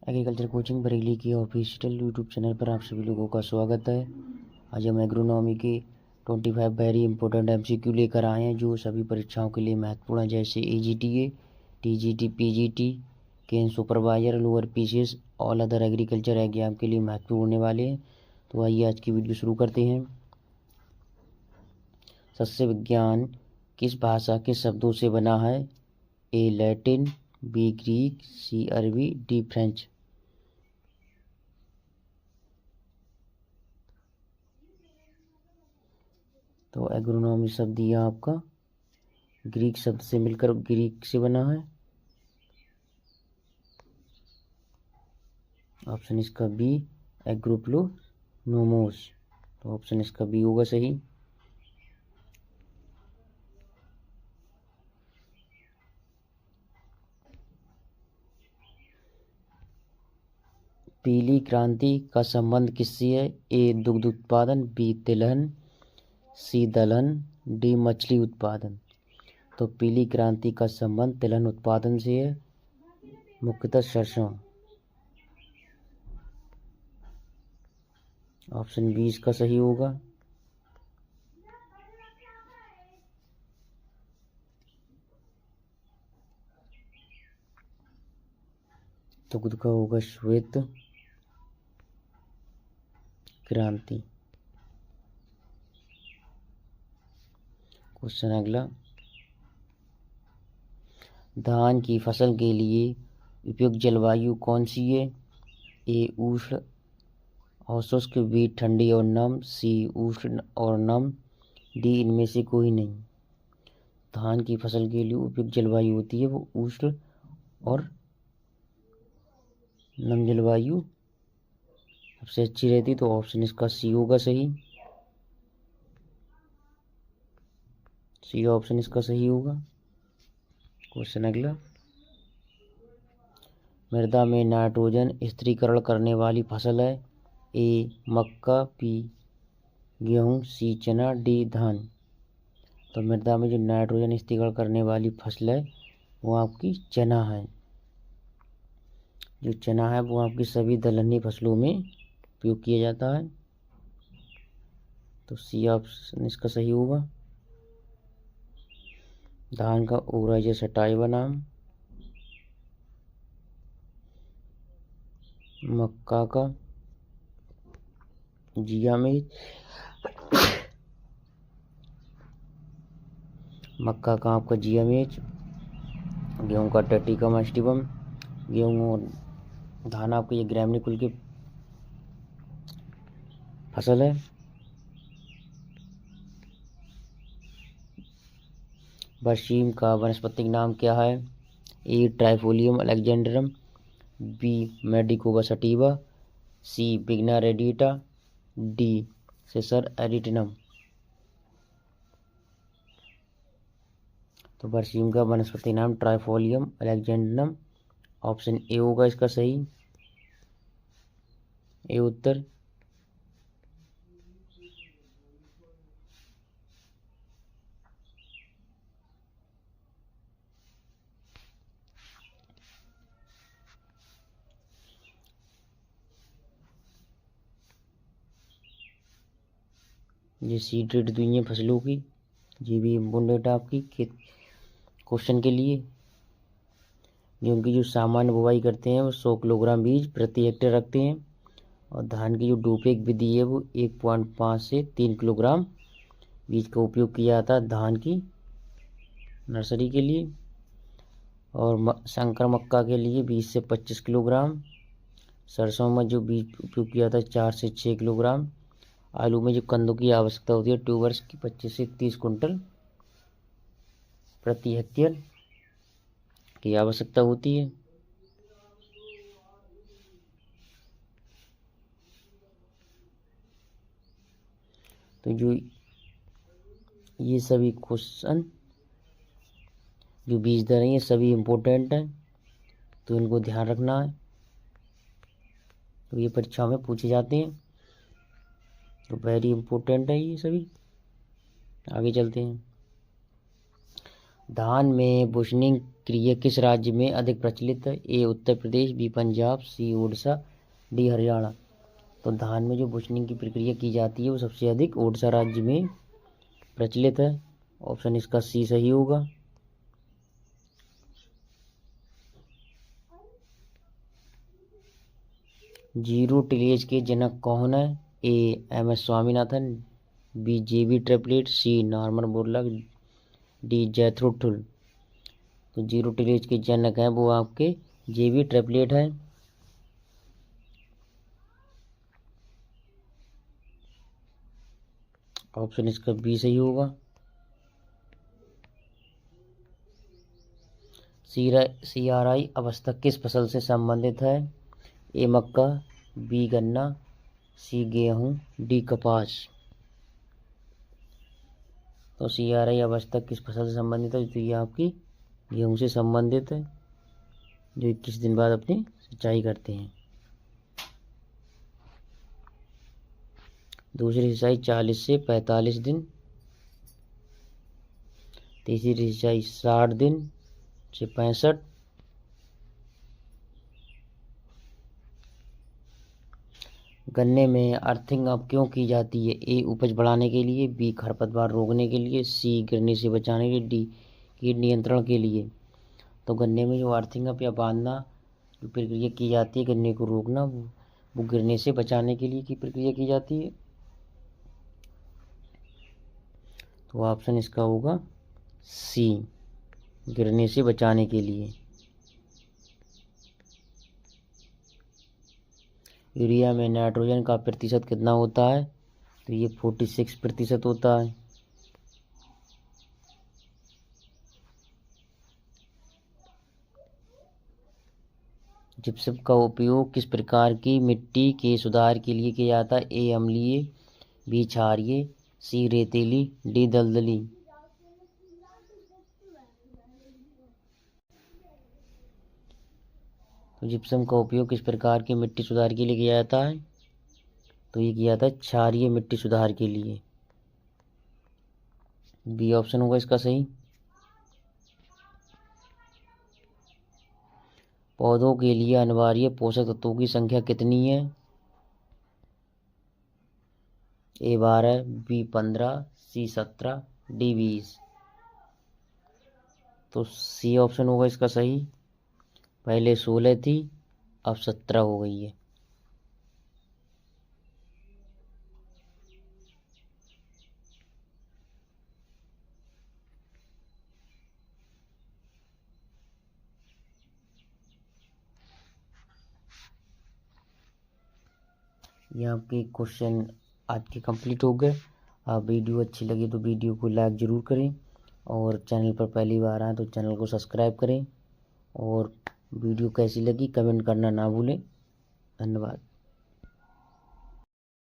Agriculture coaching Bareilly की official YouTube channel पर आप सभी लोगों का स्वागत है। आज हम एग्रोनॉमी के 25 वेरी इंपॉर्टेंट एमसीक्यू लेकर आए हैं जो सभी परीक्षाओं के लिए महत्वपूर्ण है, जैसे AGTA, TGT, PGT, cane supervisor, lower PCS, all other agriculture exam के लिए महत्वपूर्ण होने वाले हैं। तो आइए आज की वीडियो शुरू करते हैं। सस्य विज्ञान किस भाषा के शब्दों से बना है? ए लैटिन, बी ग्रीक, सी अरबी, डी फ्रेंच। तो एग्रोनॉमी शब्द यह आपका ग्रीक शब्द से मिलकर ग्रीक से बना है। ऑप्शन इसका बी एग्रोप्लोनोमोस। तो ऑप्शन इसका बी होगा सही। पीली क्रांति का संबंध किससे है? ए दुग्ध उत्पादन, बी तिलहन, सी दलहन, डी मछली उत्पादन। तो पीली क्रांति का संबंध तिलहन उत्पादन से है, मुख्यतः सरसों। ऑप्शन बी इसका सही होगा। दुग्ध का होगा श्वेत क्रांति। क्वेश्चन अगला, धान की फसल के लिए उपयुक्त जलवायु कौन सी है? ए उष्ण और शुष्क, बी ठंडी और नम, सी उष्ण और नम, डी इनमें से कोई नहीं। धान की फसल के लिए उपयुक्त जलवायु होती है वो उष्ण और नम जलवायु सबसे अच्छी रहती। तो ऑप्शन इसका सी होगा सही। सी ऑप्शन इसका सही होगा। क्वेश्चन अगला, मृदा में नाइट्रोजन स्थिरीकरण करने वाली फसल है? ए मक्का, बी गेहूँ, सी चना, डी धान। तो मृदा में जो नाइट्रोजन स्थिरीकरण करने वाली फसल है वो आपकी चना है। जो चना है वो आपकी सभी दलहनी फसलों में उपयोग किया जाता है। तो सी ऑप्शन इसका सही होगा। धान का ओराइजर सटाइवा नाम, मक्का का जियामेज, मक्का का आपका जियामेज, गेहूं का टेटिकम एस्टिवम। गेहूं और धान आपके ये ग्रैमनी कुल की फसल है। बरसीम का वनस्पतिक नाम क्या है? ए ट्राइफोलियम अलेक्जेंड्रम, बी मेडिकोवा सटीवा, सी बिग्ना रेडिटा, डी सेसर एरिटिनम। तो बरसीम का वनस्पति नाम ट्राइफोलियम अलेक्जेंड्रम। ऑप्शन ए होगा इसका सही। ए उत्तर। ये सीड रेट हुई है फसलों की, ये भी इम्पोर्टेंट है आपकी क्वेश्चन के लिए। गेहूँ की जो सामान्य बुवाई करते हैं वो 100 किलोग्राम बीज प्रति हेक्टेयर रखते हैं, और धान की जो डूपेक विधि है वो 1.5 से 3 किलोग्राम बीज का उपयोग किया जाता है धान की नर्सरी के लिए। और संकर मक्का के लिए 20 से 25 किलोग्राम। सरसों में जो बीज उपयोग किया जाता है 4 से 6 किलोग्राम। आलू में जो कंदों की आवश्यकता होती है ट्यूबर्स की 25 से 30 कुंटल प्रति हेक्टेयर की आवश्यकता होती है। तो जो ये सभी क्वेश्चन जो बीज दर हैं ये सभी इम्पोर्टेंट हैं, तो इनको ध्यान रखना है। तो ये परीक्षा में पूछे जाते हैं, तो वेरी इंपॉर्टेंट है ये सभी। आगे चलते हैं। धान में बुशनिंग क्रिया किस राज्य में अधिक प्रचलित है? ए उत्तर प्रदेश, बी पंजाब, सी उड़ीसा, डी हरियाणा। तो धान में जो बुशनिंग की प्रक्रिया की जाती है वो सबसे अधिक उड़ीसा राज्य में प्रचलित है। ऑप्शन इसका सी सही होगा। जीरो टिलेज के जनक कौन है? A M S Swaminathan, B J B Triplett, C Norman Borlaug, D Jethro Tull. तो जीरो टिलेज के जनक हैं वो आपके जे बी ट्रिपलेट है। ऑप्शन इसका बी सही होगा। CRI अवस्था किस फसल से संबंधित है? ए मक्का, बी गन्ना, सी गेहूं, डी कपास। तो CRI अवस्था किस फसल से संबंधित है? तो ये आपकी गेहूं से संबंधित है, जो 21 दिन बाद अपनी सिंचाई करते हैं। दूसरी सिंचाई 40 से 45 दिन। तीसरी सिंचाई 60 दिन से 65। गन्ने में अर्थिंग अब क्यों की जाती है? ए उपज बढ़ाने के लिए, बी खरपतवार रोकने के लिए, सी गिरने से बचाने के लिए, डी कीट नियंत्रण के लिए। तो गन्ने में जो अर्थिंग अप या बांधना जो प्रक्रिया की जाती है, गन्ने को रोकना, वो गिरने से बचाने के लिए की प्रक्रिया की जाती है। तो ऑप्शन इसका होगा सी, गिरने से बचाने के लिए। यूरिया में नाइट्रोजन का प्रतिशत कितना होता है? तो ये 46% होता है। जिप्सम का उपयोग किस प्रकार की मिट्टी के सुधार के लिए किया जाता है? ए अम्लीय, बी क्षारीय, सी रेतीली, डी दलदली। तो जिप्सम का उपयोग किस प्रकार की मिट्टी सुधार के लिए किया जाता है? तो ये किया जाता है क्षारीय मिट्टी सुधार के लिए। बी ऑप्शन होगा इसका सही। पौधों के लिए अनिवार्य पोषक तत्वों की संख्या कितनी है? ए 12, बी 15, सी 17, डी 20। तो सी ऑप्शन होगा इसका सही। पहले 16 थी, अब 17 हो गई है। ये आपके क्वेश्चन आज के कंप्लीट हो गए। आप वीडियो अच्छी लगी तो वीडियो को लाइक ज़रूर करें, और चैनल पर पहली बार आए तो चैनल को सब्सक्राइब करें, और वीडियो कैसी लगी कमेंट करना ना भूलें। धन्यवाद।